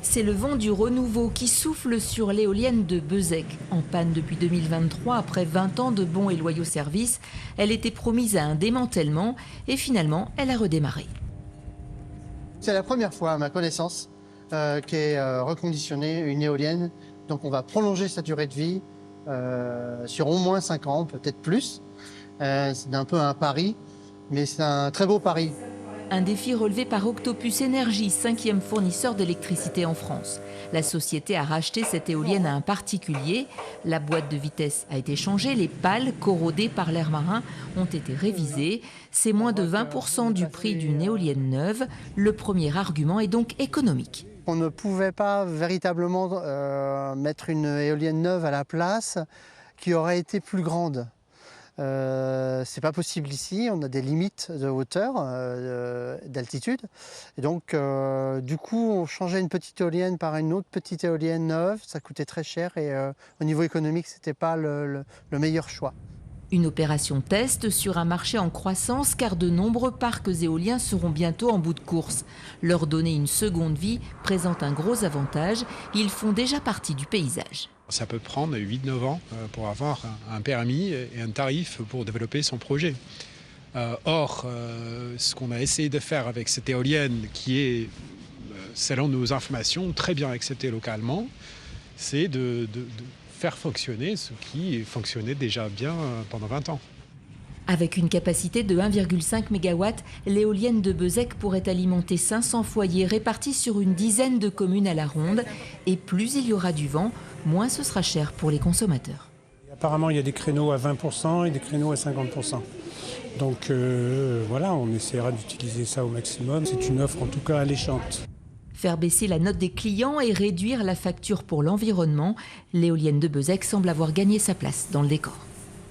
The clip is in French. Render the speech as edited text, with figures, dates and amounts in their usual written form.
C'est le vent du renouveau qui souffle sur l'éolienne de Beuzec. En panne depuis 2023, après 20 ans de bons et loyaux services, elle était promise à un démantèlement et finalement, elle a redémarré. C'est la première fois à ma connaissance qu'est reconditionnée une éolienne. Donc on va prolonger sa durée de vie sur au moins 5 ans, peut-être plus. C'est un peu un pari, mais c'est un très beau pari. Un défi relevé par Octopus Énergie, 5e fournisseur d'électricité en France. La société a racheté cette éolienne à un particulier. La boîte de vitesse a été changée, les pales corrodées par l'air marin ont été révisées. C'est moins de 20% du prix d'une éolienne neuve. Le premier argument est donc économique. On ne pouvait pas véritablement mettre une éolienne neuve à la place qui aurait été plus grande. C'est pas possible ici, on a des limites de hauteur, d'altitude. Et donc, du coup, on changeait une petite éolienne par une autre petite éolienne neuve, ça coûtait très cher et au niveau économique, c'était pas le meilleur choix. Une opération test sur un marché en croissance car de nombreux parcs éoliens seront bientôt en bout de course. Leur donner une seconde vie présente un gros avantage, ils font déjà partie du paysage. Ça peut prendre 8-9 ans pour avoir un permis et un tarif pour développer son projet. Or, ce qu'on a essayé de faire avec cette éolienne, qui est, selon nos informations, très bien acceptée localement, c'est de faire fonctionner ce qui fonctionnait déjà bien pendant 20 ans. Avec une capacité de 1,5 MW, l'éolienne de Beuzec pourrait alimenter 500 foyers répartis sur une dizaine de communes à la ronde. Et plus il y aura du vent, moins ce sera cher pour les consommateurs. Apparemment, il y a des créneaux à 20% et des créneaux à 50%. Donc voilà, on essaiera d'utiliser ça au maximum. C'est une offre en tout cas alléchante. Faire baisser la note des clients et réduire la facture pour l'environnement, l'éolienne de Beuzec semble avoir gagné sa place dans le décor.